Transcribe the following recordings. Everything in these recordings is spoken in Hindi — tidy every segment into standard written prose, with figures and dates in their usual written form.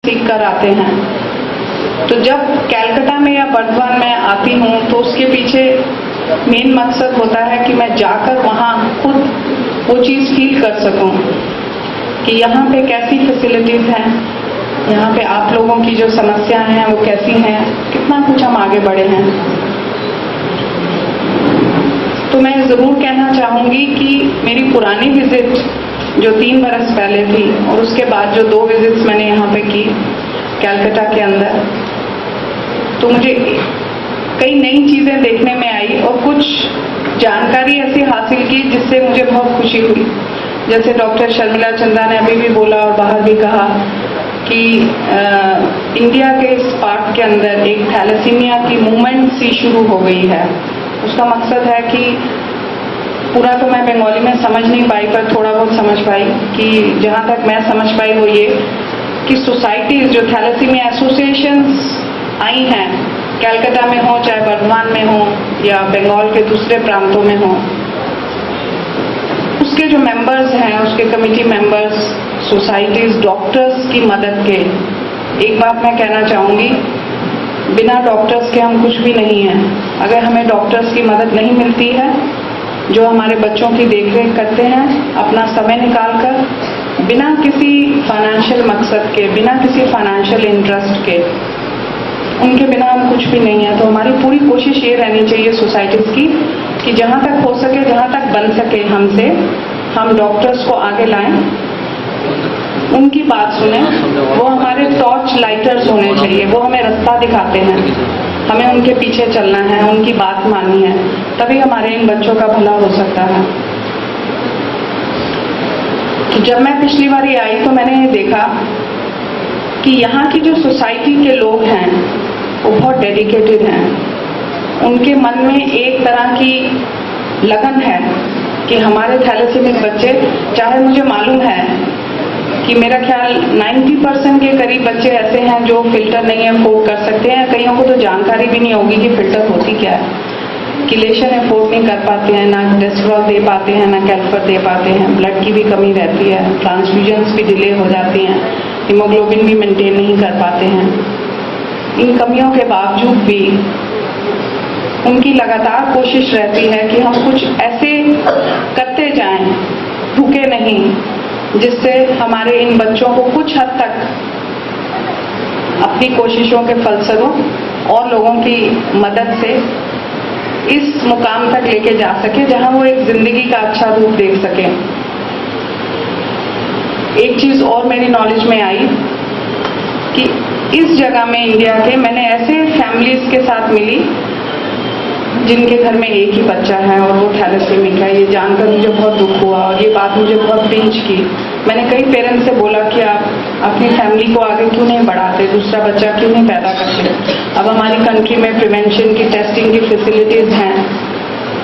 सीख कर आते हैं। तो जब कलकत्ता में या बर्धमान में आती हूँ तो उसके पीछे मेन मकसद होता है कि मैं जाकर वहाँ खुद वो चीज़ फील कर सकूँ कि यहाँ पे कैसी फैसिलिटीज़ हैं, यहाँ पे आप लोगों की जो समस्याएं हैं वो कैसी हैं, कितना कुछ हम आगे बढ़े हैं। तो मैं ज़रूर कहना चाहूँगी कि मेरी पुरानी विजिट जो 3 बरस पहले थी और उसके बाद जो 2 विजिट्स मैंने यहाँ पे की कलकत्ता के अंदर, तो मुझे कई नई चीज़ें देखने में आई और कुछ जानकारी ऐसी हासिल की जिससे मुझे बहुत खुशी हुई। जैसे डॉक्टर शर्मिला चंदा ने अभी भी बोला और बाहर भी कहा कि इंडिया के इस पार्ट के अंदर एक थैलेसीमिया की मूवमेंट सी शुरू हो गई है। उसका मकसद है कि पूरा तो मैं बंगाली में समझ नहीं पाई पर थोड़ा बहुत समझ पाई कि जहाँ तक मैं समझ पाई वो ये कि सोसाइटीज़ जो थैलेसीमिया एसोसिएशंस आई हैं, कलकत्ता में हो चाहे बर्धमान में हो या बंगाल के दूसरे प्रांतों में हो, उसके जो मेंबर्स हैं, उसके कमेटी मेंबर्स, सोसाइटीज़, डॉक्टर्स की मदद के, एक बात मैं कहना चाहूँगी, बिना डॉक्टर्स के हम कुछ भी नहीं हैं। अगर हमें डॉक्टर्स की मदद नहीं मिलती है जो हमारे बच्चों की देखरेख करते हैं अपना समय निकालकर, बिना किसी फाइनेंशियल मकसद के, बिना किसी फाइनेंशियल इंटरेस्ट के, उनके बिना हम कुछ भी नहीं है। तो हमारी पूरी कोशिश ये रहनी चाहिए सोसाइटीज़ की कि जहाँ तक हो सके, जहाँ तक बन सके हमसे, हम डॉक्टर्स को आगे लाएं, उनकी बात सुने। वो हमारे टॉर्च लाइटर्स होने चाहिए, वो हमें रास्ता दिखाते हैं, हमें उनके पीछे चलना है, उनकी बात माननी है, तभी हमारे इन बच्चों का भला हो सकता है। तो जब मैं पिछली बार आई तो मैंने ये देखा कि यहाँ की जो सोसाइटी के लोग हैं वो बहुत डेडिकेटेड हैं। उनके मन में एक तरह की लगन है कि हमारे थैलेसीमिक बच्चे, चाहे मुझे मालूम है कि मेरा ख्याल 90% के करीब बच्चे ऐसे हैं जो फिल्टर नहीं अफोर्ड कर सकते हैं, कईयों को तो जानकारी भी नहीं होगी कि फिल्टर होती क्या है, किलेशन अफोर्ड नहीं कर पाते हैं, ना डेस्ट्रॉल दे पाते हैं, ना कैल्फर दे पाते हैं, ब्लड की भी कमी रहती है, ट्रांसफ्यूजन्स भी डिले हो जाती हैं, हीमोग्लोबिन भी मेंटेन नहीं कर पाते हैं। इन कमियों के बावजूद भी उनकी लगातार कोशिश रहती है कि हम कुछ ऐसे करते जाएं, रुके नहीं, जिससे हमारे इन बच्चों को कुछ हद तक अपनी कोशिशों के फलस्वरूप और लोगों की मदद से इस मुकाम तक लेके जा सके जहां वो एक जिंदगी का अच्छा रूप देख सके। एक चीज और मेरी नॉलेज में आई कि इस जगह में इंडिया के मैंने ऐसे फैमिलीज के साथ मिली जिनके घर में एक ही बच्चा है और वो थैलेसीमिक है। ये जानकर मुझे बहुत दुख हुआ और ये बात मुझे बहुत पिंच की। मैंने कई पेरेंट्स से बोला कि आप अपनी फैमिली को आगे क्यों नहीं बढ़ाते, दूसरा बच्चा क्यों नहीं पैदा करते। अब हमारी कंट्री में प्रिवेंशन की, टेस्टिंग की फैसिलिटीज हैं,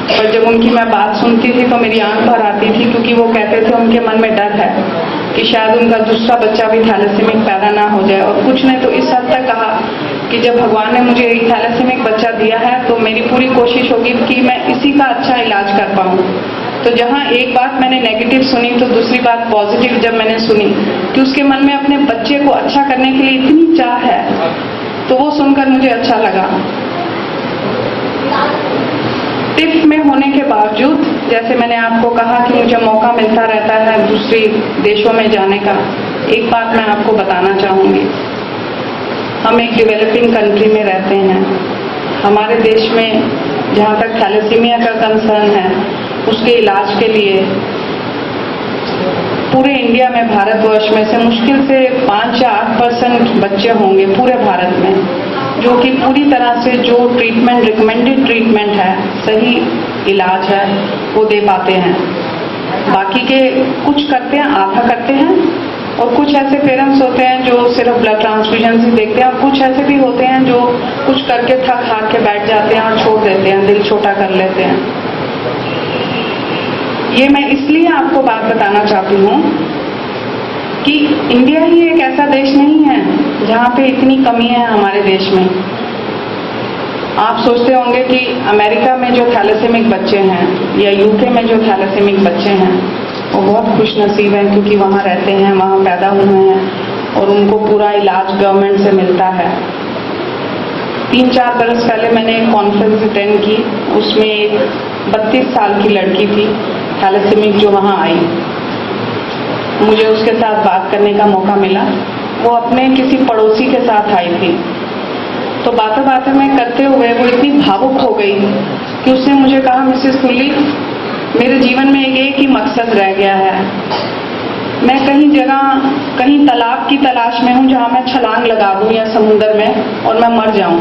पर जब उनकी मैं बात सुनती थी तो मेरी आंख भर आती थी, क्योंकि वो कहते थे उनके मन में डर है कि शायद उनका दूसरा बच्चा भी थैलेसीमिक पैदा ना हो जाए। और कुछ ने तो इस हद तक कहा कि जब भगवान ने मुझे एक थैलेसीमिक बच्चा दिया है तो मेरी पूरी कोशिश होगी कि मैं इसी का अच्छा इलाज कर पाऊँ। तो जहाँ एक बात मैंने नेगेटिव सुनी तो दूसरी बात पॉजिटिव जब मैंने सुनी कि उसके मन में अपने बच्चे को अच्छा करने के लिए इतनी चाह है, तो वो सुनकर मुझे अच्छा लगा। टिप में होने के बावजूद, जैसे मैंने आपको कहा कि मुझे मौका मिलता रहता है दूसरे देशों में जाने का, एक बात मैं आपको बताना चाहूँगी। हम एक डेवलपिंग कंट्री में रहते हैं। हमारे देश में जहाँ तक थैलेसीमिया का कंसर्न है, उसके इलाज के लिए पूरे इंडिया में, भारतवर्ष में से मुश्किल से 5 या 8% बच्चे होंगे पूरे भारत में जो कि पूरी तरह से जो ट्रीटमेंट, रिकमेंडेड ट्रीटमेंट है, सही इलाज है, वो दे पाते हैं। बाकी के कुछ करते हैं, आधा करते हैं, और कुछ ऐसे पेरेंट्स होते हैं जो सिर्फ ब्लड ट्रांसफ्यूजन ही देखते हैं, और कुछ ऐसे भी होते हैं जो कुछ करके थक हार के बैठ जाते हैं और छोड़ देते हैं, दिल छोटा कर लेते हैं। ये मैं इसलिए आपको बात बताना चाहती हूँ कि इंडिया ही एक ऐसा देश नहीं है जहाँ पे इतनी कमी है हमारे देश में। आप सोचते होंगे कि अमेरिका में जो थैलेसीमिक बच्चे हैं या यूके में जो थैलेसीमिक बच्चे हैं वो बहुत खुशनसीब हैं, क्योंकि वहाँ रहते हैं, वहाँ पैदा हुए हैं, और उनको पूरा इलाज गवर्नमेंट से मिलता है। 3-4 बरस पहले मैंने एक कॉन्फ्रेंस अटेंड की, उसमें एक 32 साल की लड़की थी थैलेसीमिक जो वहाँ आई। मुझे उसके साथ बात करने का मौका मिला। वो अपने किसी पड़ोसी के साथ आई थी, तो बातें बातें में करते हुए वो इतनी भावुक हो गई कि उसने मुझे कहा, मिसेस कुल्ली, मेरे जीवन में एक ही मकसद रह गया है। मैं कहीं तालाब की तलाश में हूँ जहाँ मैं छलांग लगा दूँ या समुद्र में और मैं मर जाऊँ।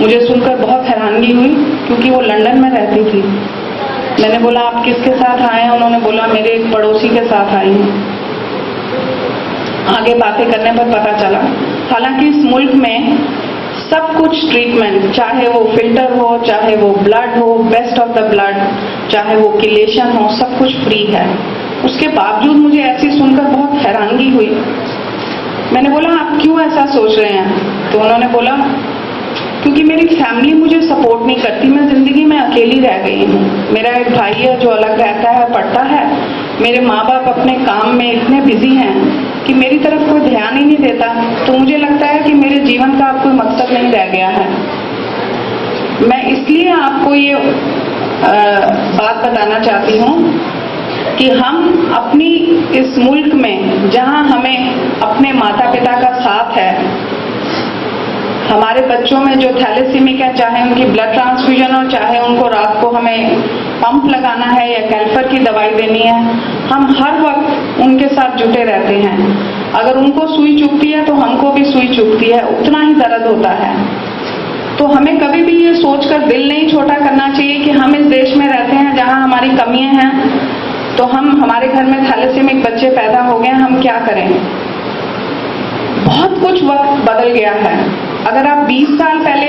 मुझे सुनकर बहुत हैरानगी हुई क्योंकि वो लंदन में रहती थी। मैंने बोला, आप किसके साथ आए हैं? उन्होंने बोला, मेरे एक पड़ोसी के साथ आई हूँ। आगे बातें करने पर पता चला, हालांकि इस मुल्क में सब कुछ ट्रीटमेंट, चाहे वो फिल्टर हो, चाहे वो ब्लड हो, बेस्ट ऑफ द ब्लड, चाहे वो किलेशन हो, सब कुछ फ्री है। उसके बावजूद मुझे ऐसी सुनकर बहुत हैरानगी हुई। मैंने बोला, आप क्यों ऐसा सोच रहे हैं? तो उन्होंने बोला, क्योंकि मेरी फैमिली मुझे सपोर्ट नहीं करती, मैं जिंदगी में अकेली रह गई हूँ। मेरा एक भाई है जो अलग रहता है, पढ़ता है। मेरे माँ बाप अपने काम में इतने बिजी हैं कि मेरी तरफ कोई ध्यान ही नहीं देता। तो मुझे लगता है कि मेरे जीवन का अब कोई मकसद नहीं रह गया है। मैं इसलिए आपको ये बात बताना चाहती हूँ कि हम अपनी इस मुल्क में, जहाँ हमें अपने माता पिता का साथ है, हमारे बच्चों में जो थैलेसीमिक है, चाहे उनकी ब्लड ट्रांसफ्यूजन हो, चाहे उनको रात को हमें पंप लगाना है या कैल्फर की दवाई देनी है, हम हर वक्त उनके साथ जुटे रहते हैं। अगर उनको सुई चुभती है तो हमको भी सुई चुभती है, उतना ही दर्द होता है। तो हमें कभी भी ये सोचकर दिल नहीं छोटा करना चाहिए कि हम इस देश में रहते हैं जहां हमारी कमियां हैं, तो हमारे घर में थैलेसीमिक बच्चे पैदा हो गए, हम क्या करें? बहुत कुछ वक्त बदल गया है। अगर आप 20 साल पहले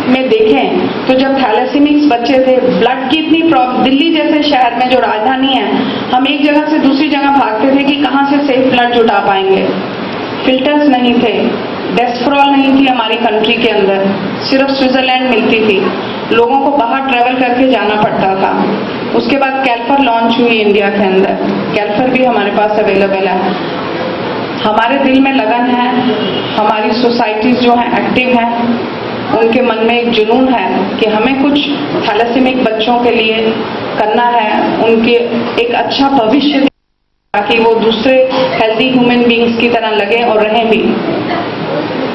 में देखें तो जब थैलेसीमिक्स बच्चे थे, ब्लड की इतनी प्रॉब्लम, दिल्ली जैसे शहर में जो राजधानी है, हम एक जगह से दूसरी जगह भागते थे कि कहाँ से सेफ ब्लड जुटा पाएंगे। फिल्टर्स नहीं थे, डेस्फ्रॉल नहीं थी हमारी कंट्री के अंदर, सिर्फ स्विट्जरलैंड मिलती थी। लोगों को बाहर ट्रेवल करके जाना पड़ता था। उसके बाद कैल्फर लॉन्च हुई इंडिया के अंदर, कैल्फर भी हमारे पास अवेलेबल है। हमारे दिल में लगन है, हमारी सोसाइटीज जो हैं एक्टिव हैं, उनके मन में एक जुनून है कि हमें कुछ थैलेसीमिक बच्चों के लिए करना है, उनके एक अच्छा भविष्य ताकि वो दूसरे हेल्दी ह्यूमन बींग्स की तरह लगे और रहें भी।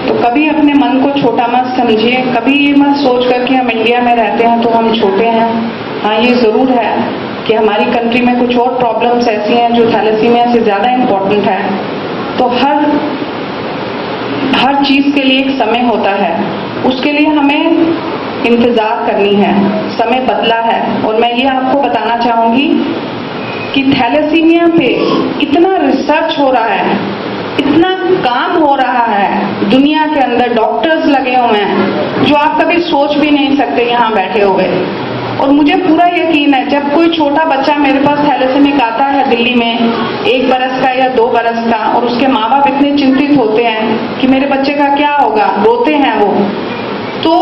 तो कभी अपने मन को छोटा मत समझिए, कभी ये मत सोच कर कि हम इंडिया में रहते हैं तो हम छोटे हैं। हाँ, ये जरूर है कि हमारी कंट्री में कुछ और प्रॉब्लम्स ऐसी हैं जो थैलेसीमिया से ज्यादा इम्पोर्टेंट है। तो हर चीज के लिए एक समय होता है, उसके लिए हमें इंतजार करनी है। समय बदला है और मैं ये आपको बताना चाहूंगी कि थैलेसीमिया पे इतना रिसर्च हो रहा है, इतना काम हो रहा है, दुनिया के अंदर डॉक्टर्स लगे हुए हैं जो आप कभी सोच भी नहीं सकते यहाँ बैठे हुए। और मुझे पूरा यकीन है, जब कोई छोटा बच्चा मेरे पास थैलेसीमिक आता है दिल्ली में, 1 बरस का या 2 बरस का, और उसके माँ बाप इतने चिंतित होते हैं कि मेरे बच्चे का क्या होगा, रोते हैं वो। तो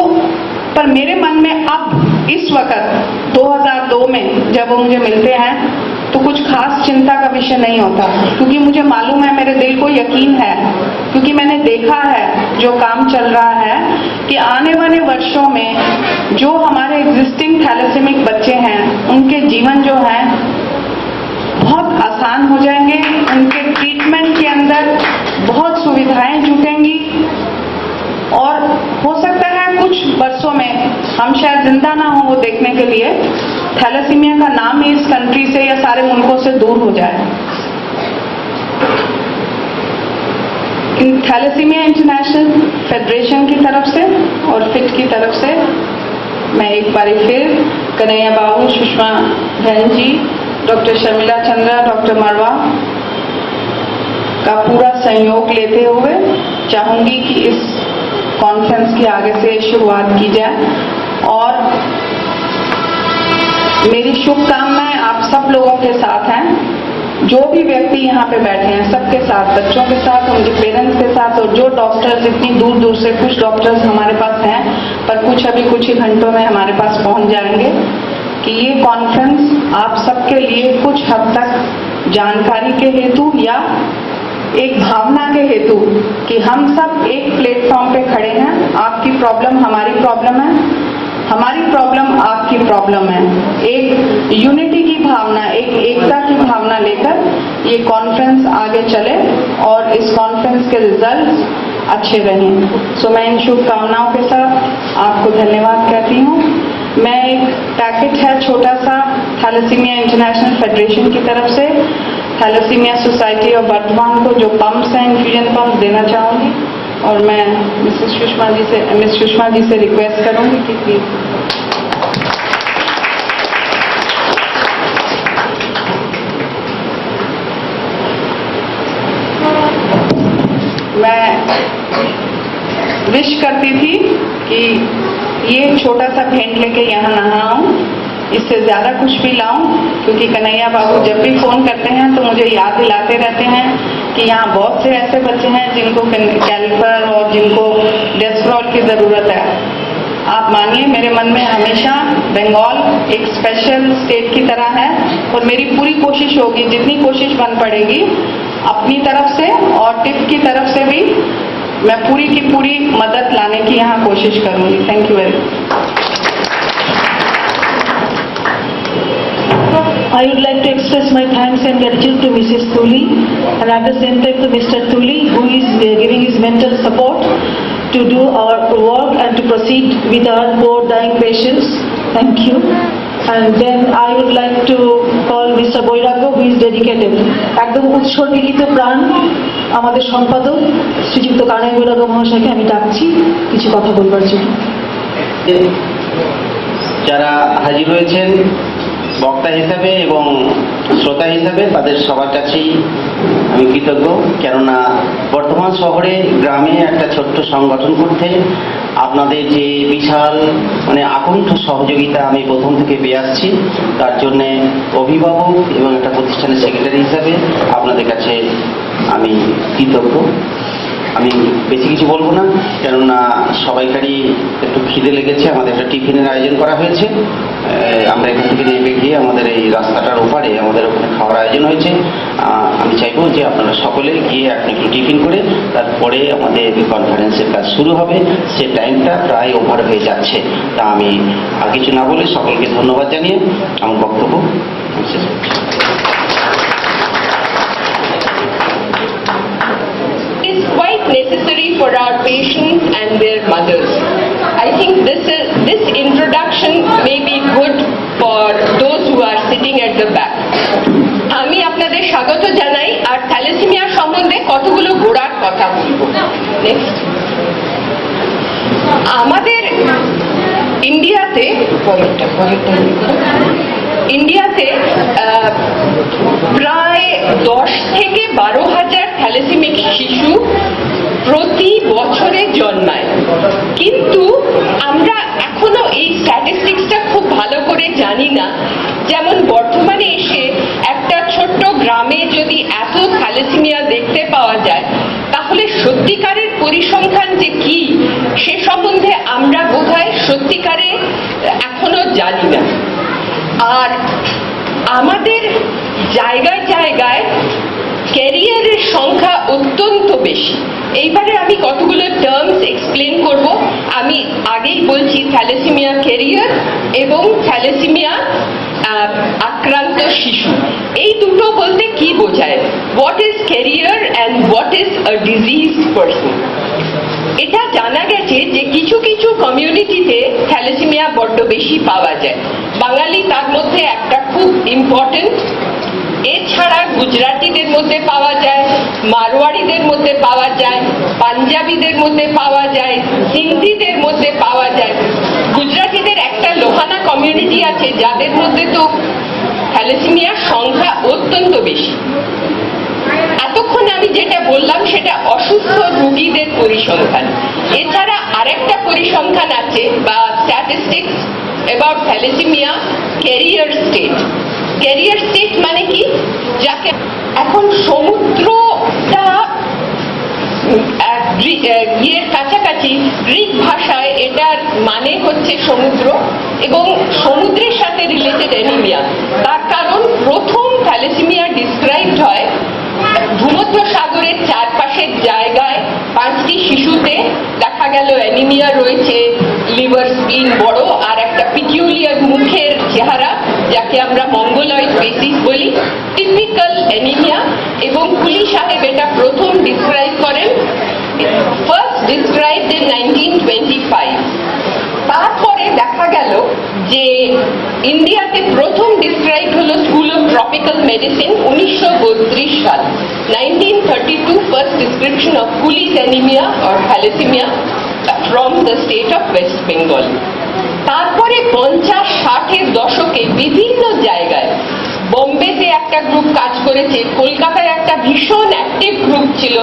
पर मेरे मन में अब इस वक्त 2002 में जब वो मुझे मिलते हैं तो कुछ खास चिंता का विषय नहीं होता, क्योंकि मुझे मालूम है, मेरे दिल को यकीन है, क्योंकि मैंने देखा है जो काम चल रहा है कि आने वाले वर्षों में जो हमारे एग्जिस्टिंग थैलेसीमिक बच्चे हैं, उनके जीवन जो है बहुत आसान हो जाएंगे। उनके ट्रीटमेंट के अंदर बहुत सुविधाएं जुटेंगी और हो सकता है कुछ वर्षों में हम शायद जिंदा ना हो वो देखने के लिए, थैलेसीमिया का नाम ही इस कंट्री से या सारे मुल्कों से दूर हो जाए। थैलेसीमिया इंटरनेशनल फेडरेशन की तरफ से और फिट की तरफ से मैं एक बार फिर कन्हैया बाबू, सुषमा बहन जी, डॉक्टर शर्मिला चंद्रा, डॉक्टर मरवा का पूरा सहयोग लेते हुए चाहूंगी कि इस कॉन्फ्रेंस की आगे से शुरुआत की जाए। और मेरी शुभकामनाएं आप सब लोगों के साथ हैं, जो भी व्यक्ति यहाँ पे बैठे हैं सबके साथ, बच्चों के साथ, उनके पेरेंट्स के साथ, और जो डॉक्टर्स इतनी दूर दूर से, कुछ डॉक्टर्स हमारे पास हैं पर कुछ अभी कुछ ही घंटों में हमारे पास पहुंच जाएंगे, कि ये कॉन्फ्रेंस आप सबके लिए कुछ हद तक जानकारी के हेतु या एक भावना के हेतु कि हम सब एक प्लेटफॉर्म पे खड़े हैं। आपकी प्रॉब्लम हमारी प्रॉब्लम है, हमारी प्रॉब्लम आपकी प्रॉब्लम है। एक यूनिटी की भावना, एक एकता की भावना लेकर ये कॉन्फ्रेंस आगे चले और इस कॉन्फ्रेंस के रिजल्ट अच्छे रहें। सो मैं इन शुभकामनाओं के साथ आपको धन्यवाद कहती हूँ। मैं एक पैकेट है छोटा सा थैलेसीमिया इंटरनेशनल फेडरेशन की तरफ से थैलेसीमिया सोसाइटी ऑफ बर्धमान को जो पंप्स हैं, इन्फ्यूजन पंप देना चाहूँगी और मैं मिस सुषमा जी से रिक्वेस्ट करूँगी कि प्लीज मैं विश करती थी कि ये छोटा सा भेंट लेके यहाँ ना आऊं, इससे ज्यादा कुछ भी लाऊं, क्योंकि कन्हैया बाबू जब भी फोन करते हैं तो मुझे याद दिलाते रहते हैं कि यहाँ बहुत से ऐसे बच्चे हैं जिनको कैलिपर और जिनको डेस्प्रॉल की जरूरत है। आप मानिए मेरे मन में हमेशा बंगाल एक स्पेशल स्टेट की तरह है और मेरी पूरी कोशिश होगी, जितनी कोशिश बन पड़ेगी अपनी तरफ से और टिप की तरफ से भी मैं पूरी की पूरी मदद लाने की यहाँ कोशिश करूंगी। Thank you very much. I would like to express my thanks and gratitude to Mrs. Thuli and at the same time to Mr. Thuli, who is giving his mental support to do our work and to proceed with our poor dying patients. Thank you. And then I would like to call Mr. Boirago, who is dedicated. একদম উৎসর্গীকৃত প্রাণ আমাদের সম্পাদক শ্রীযুক্ত কানাই বৈরাগো মহাশয়কে আমি ডাকছি কিছু কথা বলবার জন্য। যারা হাজির হয়েছেন বক্তা হিসাবে এবং শ্রোতা হিসাবে তাদের সবার কাছেই আমি কৃতজ্ঞ, কেননা বর্ধমান শহরে গ্রামে একটা ছোট্ট সংগঠন করতে আপনাদের যে বিশাল আকণ্ঠ সহযোগিতা আমি প্রথম থেকে পেয়ে আসছি, তার জন্যে অভিভাবক এবং একটা প্রতিষ্ঠানের সেক্রেটারি হিসাবে আপনাদের কাছে আমি কৃতজ্ঞ। আমি বেশি কিছু বলবো না, কেননা সবাইকারই একটু খিদে লেগেছে। আমাদের একটা টিফিনের আয়োজন করা হয়েছে, আমরা এখান থেকে নেমে গিয়ে আমাদের এই রাস্তাটার ওপারে আমাদের ওখানে খাওয়ার আয়োজন হয়েছে। আমি চাইবো যে আপনারা সকলে গিয়ে একটু টিফিন করে তারপরে আমাদের কনফারেন্সের কাজ শুরু হবে। সে টাইমটা প্রায় ওভার হয়ে যাচ্ছে। তা আমি আর কিছু না বলে সকলকে ধন্যবাদ জানিয়ে আমার বক্তব্য শেষ করছি। Is quite necessary for our patients and their mothers. I think this introduction may be good for those who are sitting at the back. আমি আপনাদের স্বাগত জানাই আর থ্যালাসেমিয়া সম্বন্ধে কতগুলো গোড়ার কথা বলবো। নেক্সট, আমাদের ইন্ডিয়াতে প্রায় 10 থেকে 12,000 থ্যালাসেমিক শিশু প্রতি বছরে জন্মায়, কিন্তু আমরা এখনো এই স্ট্যাটিস্টিক্সটা খুব ভালো করে জানি না। যেমন বর্তমানে এসে একটা ছোট্ট গ্রামে যদি এত থ্যালাসেমিয়া দেখতে পাওয়া যায়, তাহলে সত্যিকারের পরিসংখ্যান যে কি সে সম্বন্ধে আমরা বোধহয় সত্যিকারে এখনো জানি না। আর আমাদের জায়গায় জায়গায় ক্যারিয়ারের সংখ্যা অত্যন্ত বেশি। এইবারে আমি কতগুলো টার্মস এক্সপ্লেন করব। আমি আগেই বলছি থ্যালাসেমিয়া ক্যারিয়ার এবং থ্যালাসেমিয়া আক্রান্ত শিশু, এই দুটো বলতে কি বোঝায়? What is career and what is a diseased person? এটা জানা গেছে যে কিছু কিছু কমিউনিটিতে থ্যালাসেমিয়া বড্ড বেশি পাওয়া যায়। বাঙালি তার মধ্যে একটা খুব ইম্পর্টেন্ট। এছাড়া গুজরাটিদের মধ্যে পাওয়া যায়, মারোয়াড়িদের মধ্যে পাওয়া যায়, পাঞ্জাবিদের মধ্যে পাওয়া যায়, হিন্দিদের মধ্যে পাওয়া যায়। গুজরাটিদের একটা লোহানা কমিউনিটি আছে যাদের মধ্যে তো থ্যালাসেমিয়ার সংখ্যা অত্যন্ত বেশি। এতক্ষণ আমি যেটা বললাম সেটা অসুস্থ রোগীদের পরিসংখ্যান। এছাড়া আরেকটা পরিসংখ্যান আছে বা statistics about thalassaemia, carrier state. Carrier state মানে কি? যাকে এখন সমুদ্রটা ইয়ের কাছাকাছি, গ্রিক ভাষায় এটার মানে হচ্ছে সমুদ্র এবং সমুদ্রের সাথে রিলেটেড অ্যানিমিয়া। তার কারণ প্রথম থ্যালাসেমিয়া ডিসক্রাইবড হয় ভূমধ্য সাগরের চারপাশের জায়গায় 5টি শিশুতে দেখা গেল অ্যানিমিয়া রয়েছে, লিভার স্প্লিন বড়, আর একটা পিকিউলিয়ার মুখের চেহারা যাকে আমরা মঙ্গলয়েড ফেসিস বলি, টিপিক্যাল অ্যানিমিয়া। এবং কুলি সাহেব এটা প্রথম ডিসক্রাইব করেন, ফার্স্ট ডিসক্রাইবড ইন 1925। তারপরে দেখা গেল যে ইন্ডিয়াতে প্রথম ডিসক্রাইব হলো স্কুল অফ ট্রপিক্যাল মেডিসিন 1932 সাল, 1932 first description of Cooley's anaemia or thalassaemia from the state of West Bengal. তারপরে 50-60-এর দশকে বিভিন্ন জায়গায়, বোম্বেতে একটা গ্রুপ কাজ করেছে, কলকাতায় একটা ভীষণ অ্যাক্টিভ গ্রুপ ছিল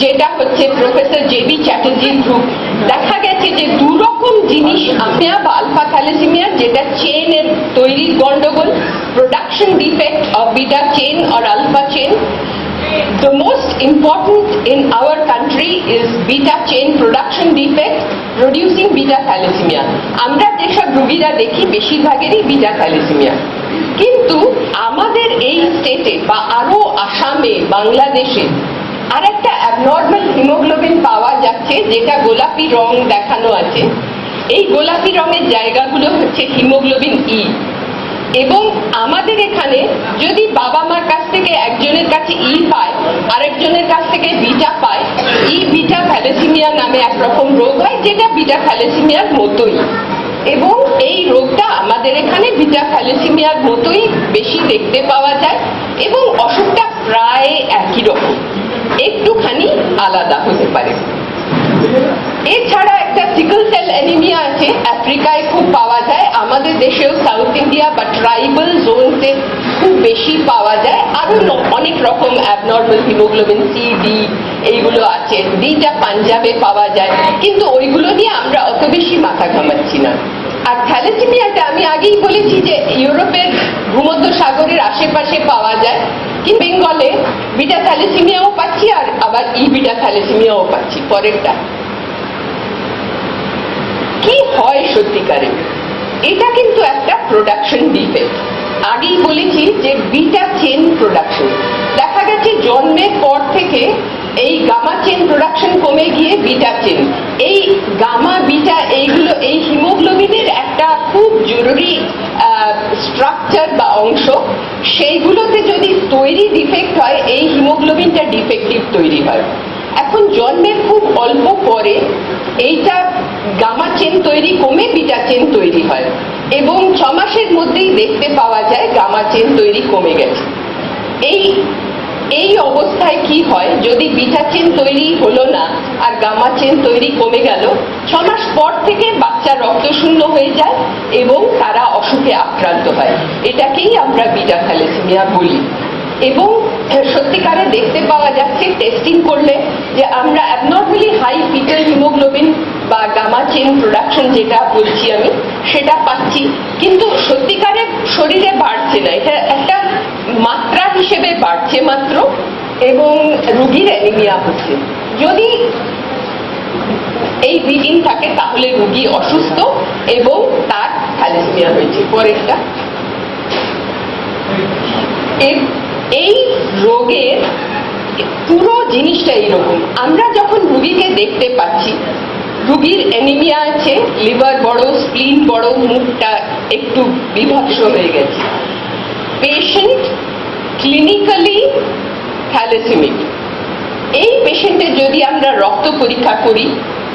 যেটা হচ্ছে প্রফেসর জেবি চ্যাটার্জির গ্রুপ। দেখা গেছে যে দুরকম জিনিস আমিয়া বা আলফা থ্যালাসেমিয়া, যেটা চেনের তৈরির গন্ডগোল, production defect of beta chain or alpha chain. The most important in our country is beta chain production defect producing beta thalassemia. আমরা যেসব রোগীরা দেখি বেশিরভাগেরই বিটা থ্যালাসেমিয়া, কিন্তু আমাদের এই স্টেটে বা আরো আসামে, বাংলাদেশে আর একটা অ্যাবনর্মাল হিমোগ্লোবিন পাওয়া যাচ্ছে যেটা গোলাপি রং দেখানো আছে। এই গোলাপি রঙের জায়গাগুলো হচ্ছে হিমোগ্লোবিন ই। এবং আমাদের এখানে যদি বাবা মার কাছ থেকে একজনের কাছে ই পায়, আরেকজনের কাছ থেকে বিটা পায়, ই বিটা থ্যালাসেমিয়া নামে একরকম রোগ হয় যেটা বিটা থ্যালাসেমিয়ার মতোই। এবং এই রোগটা আমাদের এখানে বিটা থ্যালাসেমিয়ার মতোই বেশি দেখতে পাওয়া যায় এবং অসুখটা প্রায় একই রকম, একটুখানি আলাদা হতে পারে। এছাড়া একটা সিকল সেল অ্যানিমিয়া আছে, আফ্রিকায় খুব পাওয়া যায়, আমাদের দেশেও সাউথ ইন্ডিয়া বা ট্রাইবাল জোনসে খুব বেশি পাওয়া যায়। আরো অনেক রকম অ্যাবনর্মাল হিমোগ্লোবিন সি, ডি এইগুলো আছে, ডিটা পাঞ্জাবে পাওয়া যায়, কিন্তু ওইগুলো নিয়ে আমরা অত বেশি মাথা ঘামাচ্ছি না। আর থ্যালাসেমিয়াটা আমি আগেই বলেছি যে ইউরোপের ভূমধ্য সাগরের আশেপাশে পাওয়া যায়, কিন্তু বেঙ্গলে বিটা থ্যালাসেমিয়াও পাচ্ছি আর আবার ই বিটা থ্যালাসেমিয়াও পাচ্ছি। পরেরটা কি হয় সত্যিকারে, এটা কিন্তু একটা প্রোডাকশন ডিফেক্ট। আগেই বলেছি যে বিটা চেন প্রোডাকশন, দেখা গেছে জন্মের পর থেকে এই গামা চেন প্রোডাকশন কমে গিয়ে বিটা চেন, এই গামা বিটা এইগুলো এই হিমোগ্লোবিনের একটা খুব জরুরি স্ট্রাকচার বা অংশ, সেইগুলোতে যদি তৈরি ডিফেক্ট হয় এই হিমোগ্লোবিনটা ডিফেক্টিভ তৈরি হয়। এখন জন্মের খুব অল্প পরে এইটা গামা চেন তৈরি কমে বিটা চেন তৈরি হয় এবং 6 মাসের মধ্যেই দেখতে পাওয়া যায় গামা চেন তৈরি কমে গেছে। এই অবস্থায় কি হয়, যদি বিটা চেন তৈরি হলো না আর গামা চেন তৈরি কমে গেল, 6 মাস পর থেকে বাচ্চা রক্তশূন্য হয়ে যায় এবং তারা অসুখে আক্রান্ত হয়। এটাকেই আমরা বিটা থ্যালাসেমিয়া বলি। এবং সত্যিকারে দেখতে পাওয়া যাচ্ছে টেস্টিং করলে যে আমরা অ্যাবনর্মালি হাই ফিটাল হিমোগ্লোবিন বা গামা চেন প্রোডাকশন যেটা বলছি আমি, সেটা পাচ্ছি, কিন্তু সত্যিকারে শরীরে বাড়ছে না, এটা একটা মাত্রা হিসেবে বাড়ছে মাত্র, এবং রোগীর অ্যানিমিয়া হচ্ছে। যদি এই ব্লিডিং থাকে তাহলে রোগী অসুস্থ এবং তার থ্যালাসেমিয়া হয়েছে। পরেরটা, এই রোগের পুরো জিনিসটা এইরকম। আমরা যখন রোগীকে দেখতে পাচ্ছি, রোগীর অ্যানিমিয়া আছে, লিভার বড়, স্প্লিন বড়, মুখটা একটু বিভৎস হয়ে গেছে, পেশেন্ট ক্লিনিক্যালি থ্যালাসেমিক। এই পেশেন্টের যদি আমরা রক্ত পরীক্ষা করি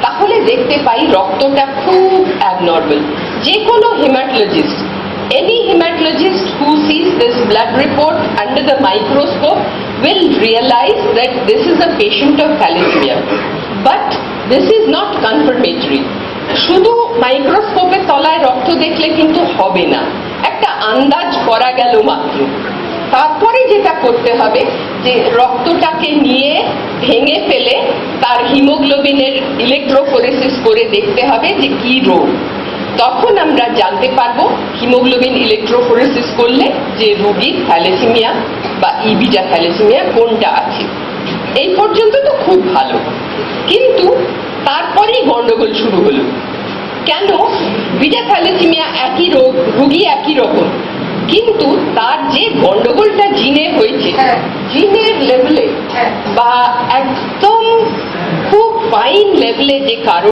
তাহলে দেখতে পাই রক্তটা খুব অ্যাবনর্মাল। যে কোনো haematologist, any hematologist who sees this blood report under the microscope will realize that this is a patient of thalassemia. But this is not confirmatory. শুধু মাইক্রোস্কোপের তলায় রক্ত দেখলে কিন্তু হবে না, একটা আন্দাজ করা গেল মাত্র। তারপরে যেটা করতে হবে যে রক্তটাকে নিয়ে ভেঙে ফেলে তার হিমোগ্লোবিনের ইলেকট্রোফোরেসিস করে দেখতে হবে যে কি রোগ। তখন আমরা জানতে পারবো হিমোগ্লোবিন ইলেকট্রোফোরেসিস করলে যে রোগীর থ্যালাসেমিয়া বা ই বিটা থ্যালাসেমিয়া কোনটা আছে। এই পর্যন্ত তো খুব ভালো, কিন্তু তারপরেই গন্ডগোল শুরু হলো। কেন? বিটা থ্যালাসেমিয়া একই রোগ, রোগী একই রকম, কিন্তু তার যে গন্ডগোলটা জিনে হয়েছে, জিনের লেভেলে বা একদম খুব ফাইন লেভেলে যে কারণ